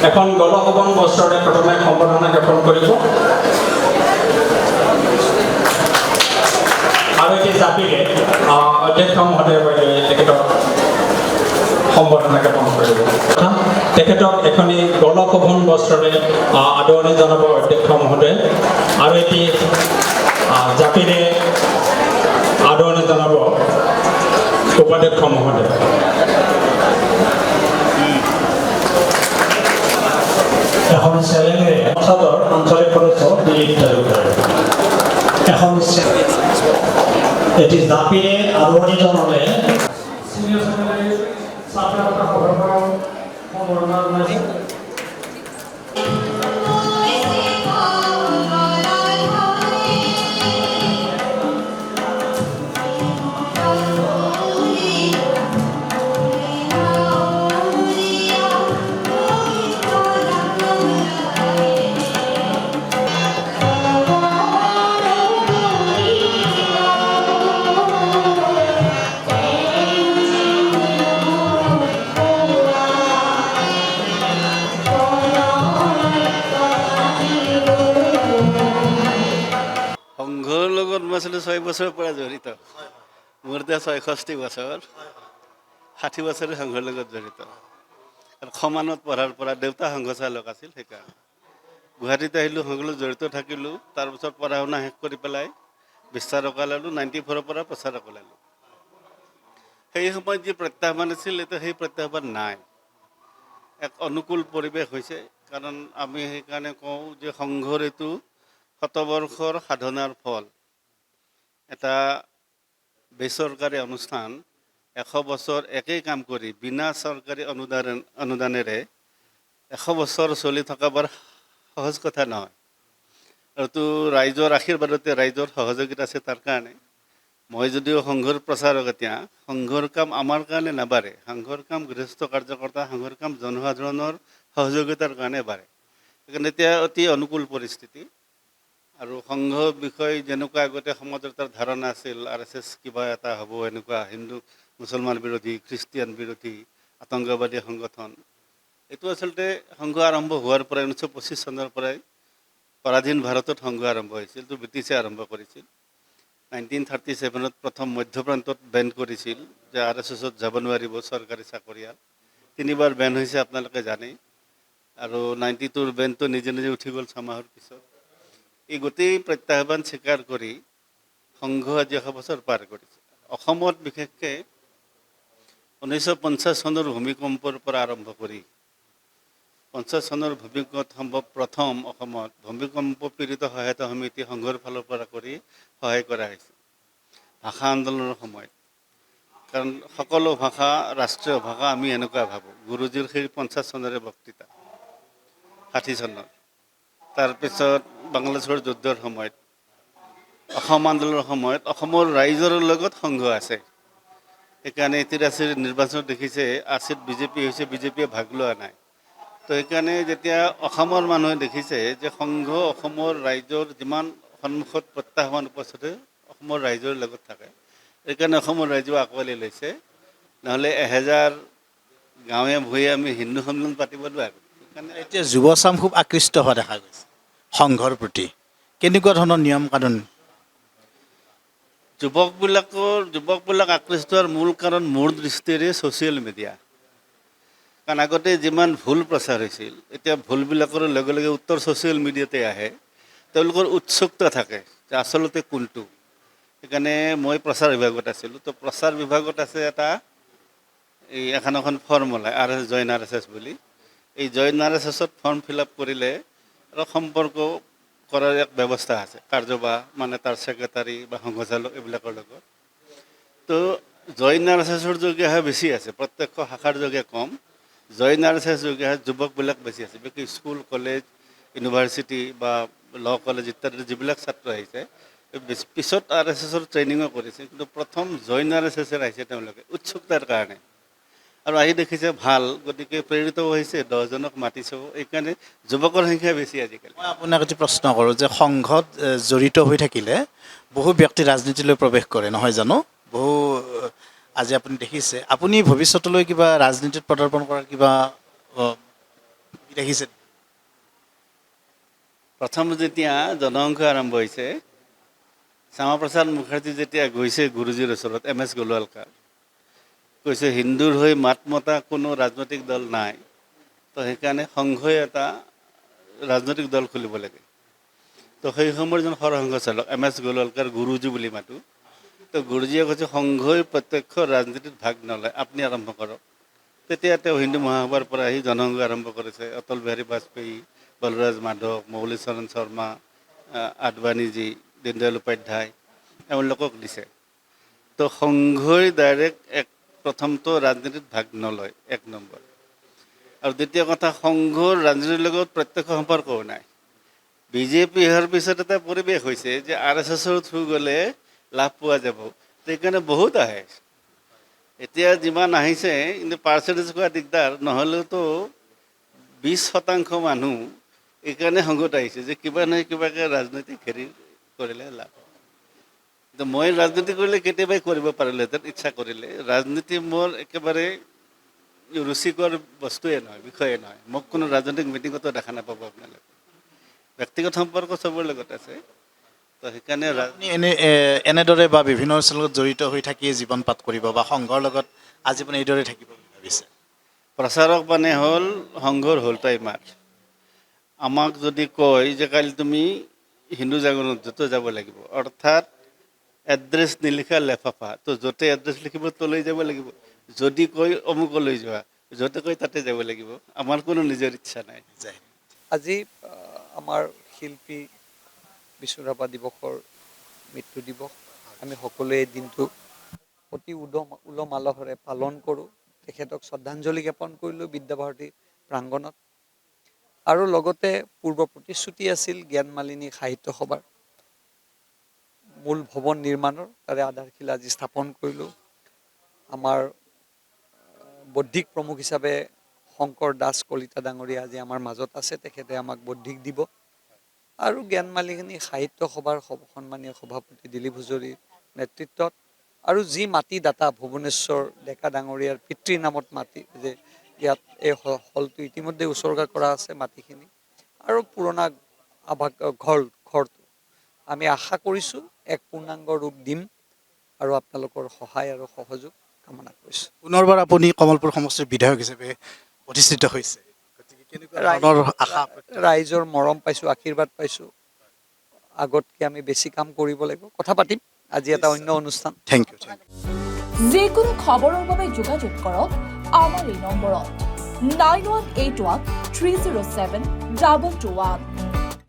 এখন গণভৱন বস্ত্ৰৰে প্ৰথমে সম্বৰ্ধনা জ্ঞাপন কৰিব আৰু এটি জাপিৰে অধ্যক্ষ মহোদয় তেখেতক সম্বৰ্ধনা জ্ঞাপন কৰিব তেখেতক এখনি গণভৱন বস্ত্ৰৰে আদৰণি জনাব অধ্যক্ষ মহোদয় আৰু এটি জাপিৰে আদৰণি জনাব উপাধ্যক্ষ মহোদয় এখন চেলেঙেৰে অঞ্চলৰ আঞ্চলিক সদস্য দিলীপ তালুকদাৰ এখন এটি জাপিৰে আদৰণি জনালে সংঘৰ লগত মই আছিলোঁ 6 বছৰৰ পৰা জড়িত মোৰ এতিয়া 66 বছৰ 60 বছৰে সংঘৰ লগত জড়িত আৰু সমানত পঢ়াৰ পৰা দেউতা সংঘ চালক আছিল সেইকাৰণে গুৱাহাটীত আহিলোঁ সংঘৰ লগত জড়িত থাকিলোঁ তাৰপিছত পঢ়া শুনা শেষ কৰি পেলাই বিস্তাৰক ওলালোঁ 94ৰ পৰা প্ৰচাৰক ওলালোঁ সেই সময়ত যি প্ৰত্যাহ্বান আছিল এতিয়া সেই প্ৰত্যাহ্বান নাই এক অনুকূল পৰিৱেশ হৈছে কাৰণ আমি সেইকাৰণে কওঁ যে সংঘৰ এইটো শতবৰ্ষৰ সাধনাৰ ফল এটা বেচৰকাৰী অনুষ্ঠান 100 বছৰ একেই কাম কৰি বিনা চৰকাৰী অনুদানেৰে 100 বছৰ চলি থকা বৰ সহজ কথা নহয় আৰু তো ৰাইজৰ আশীৰ্বাদতে ৰাইজৰ সহযোগিতা আছে তাৰ কাৰণে মই যদিও সংঘৰ প্ৰচাৰক এতিয়া সংঘৰ কাম আমাৰ কাৰণে নাবাঢ়ে সংঘৰ কাম গৃহস্থ কাৰ্যকৰ্তা সংঘৰ কাম জনসাধাৰণৰ সহযোগিতাৰ কাৰণে বাঢ়ে সেইকাৰণে এতিয়া অতি অনুকূল পৰিস্থিতি আৰু সংঘ বিষয় যেনেকুৱা আগতে সমাজৰ এটা ধাৰণা আছিল RSS কিবা এটা হ'ব এনেকুৱা হিন্দু মুছলমান বিৰোধী খ্ৰীষ্টিয়ান বিৰোধী আতংকবাদী সংগঠন এইটো আচলতে সংঘ আৰম্ভ হোৱাৰ পৰাই 1925 চনৰ পৰাই পৰাধীন ভাৰতত সংঘ আৰম্ভ হৈছিল তো ব্ৰিটিছে আৰম্ভ কৰিছিল 1937ত প্ৰথম মধ্যপ্ৰান্তত বেন কৰিছিল যে RSSত যাব নোৱাৰিব চৰকাৰী চাকৰিয়াল 3বাৰ বেন হৈছে আপোনালোকে জানেই আৰু 92ৰ বেনটো নিজে নিজে উঠি গ'ল 6 মাহৰ পিছত এই গোটেই প্ৰত্যাহ্বান স্বীকাৰ কৰি সংঘ আজি 100 বছৰ পাৰ কৰিছে অসমত বিশেষকৈ 1950 চনৰ ভূমিকম্পৰ পৰা আৰম্ভ কৰি 50 চনৰ ভূমিকম্পত সম্ভৱ প্ৰথম অসমত ভূমিকম্প পীড়িত সহায়তা সমিতি সংঘৰ ফালৰ পৰা কৰি সহায় কৰা হৈছে ভাষা আন্দোলনৰ সময়ত কাৰণ সকলো ভাষা ৰাষ্ট্ৰীয় ভাষা আমি এনেকুৱা ভাবোঁ গুৰুজীৰ সেই 50 চনৰে বক্তৃতা 60 চনৰ তাৰপিছত বাংলাদেশৰ যুদ্ধৰ সময়ত অসম আন্দোলনৰ সময়ত অসমৰ ৰাইজৰ লগত সংঘ আছে সেইকাৰণে 83 নিৰ্বাচনত দেখিছে 80ত বিজেপি হৈছে বিজেপিয়ে ভাগ লোৱা নাই তো সেইকাৰণে যেতিয়া অসমৰ মানুহে দেখিছে যে সংঘ অসমৰ ৰাইজৰ যিমান সন্মুখত প্ৰত্যাহ্বান উপস্থিত অসমৰ ৰাইজৰ লগত থাকে সেইকাৰণে অসমৰ ৰাইজেও আঁকোৱালি লৈছে নহ'লে 1000 গাঁৱে ভূঞে আমি হিন্দু সন্মিলন পাতিব নোৱাৰোঁ এতিয়া যুৱচাম খুব আকৃষ্ট হোৱা দেখা গৈছে সংঘৰ প্ৰতি কেনেকুৱা ধৰণৰ নিয়ম কানুন যুৱকবিলাক আকৃষ্ট হোৱাৰ মূল কাৰণ মোৰ দৃষ্টিৰে ছ'চিয়েল মিডিয়া কাৰণ আগতে যিমান ভুল প্ৰচাৰ হৈছিল এতিয়া ভুলবিলাকৰ লগে লগে উত্তৰ ছ'চিয়েল মিডিয়াতে আহে তেওঁলোকৰ উৎসুকতা থাকে যে আচলতে কোনটো সেইকাৰণে মই প্ৰচাৰ বিভাগত আছিলোঁ তো প্ৰচাৰ বিভাগত আছে এটা এই এখন ফৰ্ম ওলায় জইন RSS বুলি এই জইন RSSত ফৰ্ম ফিল আপ কৰিলে আৰু সম্পৰ্ক কৰাৰ এক ব্যৱস্থা আছে কাৰ্যবাহ মানে তাৰ ছেক্ৰেটাৰী বা সংঘচালক এইবিলাকৰ লগত তো জইন RSSৰ যোগেহে বেছি আছে প্ৰত্যক্ষ শাখাৰ যোগে কম জইন RSS যোগে যুৱকবিলাক বেছি আছে বিশেষকৈ স্কুল কলেজ ইউনিভাৰ্চিটি বা ল কলেজ ইত্যাদি যিবিলাক ছাত্ৰ আহিছে পিছত RSSৰ ট্ৰেইনিঙো কৰিছে কিন্তু প্ৰথম জইন RSSৰ আহিছে তেওঁলোকে উৎসুকতাৰ কাৰণে আৰু আহি দেখিছে ভাল গতিকে প্ৰেৰিত হৈছে 10জনক মাতিছোঁ এইকাৰণে যুৱকৰ সংখ্যা বেছি আজিকালি মই আপোনাক এটি প্ৰশ্ন কৰোঁ যে সংঘত জড়িত হৈ থাকিলে বহু ব্যক্তি ৰাজনীতিলৈ প্ৰৱেশ কৰে নহয় জানো বহু আজি আপুনি দেখিছে, আপুনি ভৱিষ্যতলৈ কিবা ৰাজনীতিত পদাৰ্পণ কৰাৰ কিবা দেখিছে? প্ৰথম যেতিয়া জনসংঘ আৰম্ভ হৈছে, শ্যামাপ্ৰসাদ মুখাৰ্জী যেতিয়া গৈছে গুৰুজীৰ ওচৰত, MS গোলৱালকাৰ, কৈছে হিন্দুৰ হৈ মাত মতা কোনো ৰাজনৈতিক দল নাই, তো সেইকাৰণে সংঘই এটা ৰাজনৈতিক দল খুলিব লাগে। তো সেই সময়ৰ যোন সৰসংঘ চালক MS গোলৱালকাৰ গুৰুজী বুলি মাতোঁ, তো গুৰুজীয়ে কৈছে সংঘই প্ৰত্যক্ষ ৰাজনীতিত ভাগ নলয়, আপুনি আৰম্ভ কৰক। তেতিয়া তেওঁ হিন্দু মহাসভাৰ পৰা আহি জনসংঘ আৰম্ভ কৰিছে। অটল বিহাৰী বাজপেয়ী, বলৰাজ মাধৱ, মৌলী চৰণ শৰ্মা, আদৱানীজী, দীনদয়াল উপাধ্যায়, এওঁলোকক দিছে। তো সংঘই ডাইৰেক্ট প্ৰথমটো ৰাজনীতিত ভাগ নলয়, 1 নম্বৰ। আৰু দ্বিতীয় কথা, সংঘৰ ৰাজনীতিৰ লগত প্ৰত্যক্ষ সম্পৰ্কও নাই। বিজেপি অহাৰ পিছত এটা পৰিৱেশ হৈছে যে RSSৰ থ্ৰু গ'লে লাভ পোৱা যাব, সেইকাৰণে বহুত আহে। এতিয়া যিমান আহিছে, কিন্তু পাৰ্চেণ্টেজ কোৱা দিগদাৰ, নহ'লেওতো 20% মানুহ এইকাৰণে সংঘত আহিছে যে কিবা নহয় কিবাকৈ ৰাজনৈতিক হেৰি কৰিলে লাভ। কিন্তু মই ৰাজনীতি কৰিলে কেতিয়াবাই কৰিব পাৰিলোহেঁতেন, ইচ্ছা কৰিলে। ৰাজনীতি মোৰ একেবাৰে ৰুচিকৰ বস্তুৱে নহয়, বিষয়ে নহয়। মোক কোনো ৰাজনৈতিক মিটিঙতো দেখা নাপাব আপোনালোকে। ব্যক্তিগত সম্পৰ্ক চবৰ লগত আছে, তো সেইকাৰণে আপুনি এনেদৰে বা বিভিন্ন অনুষ্ঠানৰ লগত জড়িত হৈ থাকিয়ে জীৱন পাত কৰিব বা সংঘৰ লগত আজীৱন এইদৰে থাকিব বুলি ভাবিছে? প্ৰচাৰক মানে হ'ল সংঘৰ হ'ল টাইমাৰ। আমাক যদি কয় যে কালি তুমি হিন্দু জাগৰণত য'তে যাব লাগিব, অৰ্থাৎ এড্ৰেছ নিলিখা লেফাফা, তো য'তে এড্ৰেছ লিখিব তলৈ যাব লাগিব। যদি কয় অমুকলৈ যোৱা, য'তে কয় তাতে যাব লাগিব। আমাৰ কোনো নিজৰ ইচ্ছা নাই। আজি আমাৰ শিল্পী বিষ্ণুৰাভা দিৱসৰ মৃত্যু দিৱস। আমি সকলোৱে এই দিনটো অতি উলহ মালহেৰে পালন কৰোঁ। তেখেতক শ্ৰদ্ধাঞ্জলি জ্ঞাপন কৰিলোঁ বিদ্যাভাৰতী প্ৰাংগণত। আৰু লগতে পূৰ্ব প্ৰতিশ্ৰুতি আছিল জ্ঞানমালিনী সাহিত্য সভাৰ মূল ভৱন নিৰ্মাণৰ, তাৰে আধাৰশিলা আজি স্থাপন কৰিলোঁ। আমাৰ বৌদ্ধিক প্ৰমুখ হিচাপে শংকৰ দাস কলিতা ডাঙৰীয়া আজি আমাৰ মাজত আছে, তেখেতে আমাক বৌদ্ধিক দিব। আৰু জ্ঞানমালিনী সাহিত্য সভাৰ সন্মানীয় সভাপতি দিলীপ হাজৰিৰ নেতৃত্বত, আৰু যি মাটিদাতা ভুৱনেশ্বৰ ডেকা ডাঙৰীয়াৰ পিতৃৰ নামত মাটি, যে ইয়াত এই হলটো ইতিমধ্যে উচৰ্গা কৰা আছে মাটিখিনি, আৰু পুৰণা ঘৰটো আমি আশা কৰিছোঁ এক পূৰ্ণাংগ ৰূপ দিম, আৰু আপোনালোকৰ সহায় আৰু সহযোগ কামনা কৰিছোঁ। পুনৰবাৰ আপুনি কমলপুৰ সমষ্টিৰ বিধায়ক হিচাপে প্ৰতিষ্ঠিত হৈছে, গতিকে কেনেকুৱা ধৰণৰ আশা? ৰাইজৰ মৰম পাইছোঁ, আশীৰ্বাদ পাইছোঁ। আগতকৈ আমি বেছি কাম কৰিব লাগিব, কথা পাতিম। আজি এটা অন্য অনুষ্ঠান। Thank you. যিকোনো খবৰৰ বাবে যোগাযোগ কৰক আমাৰ এই নম্বৰত 9181 307 221।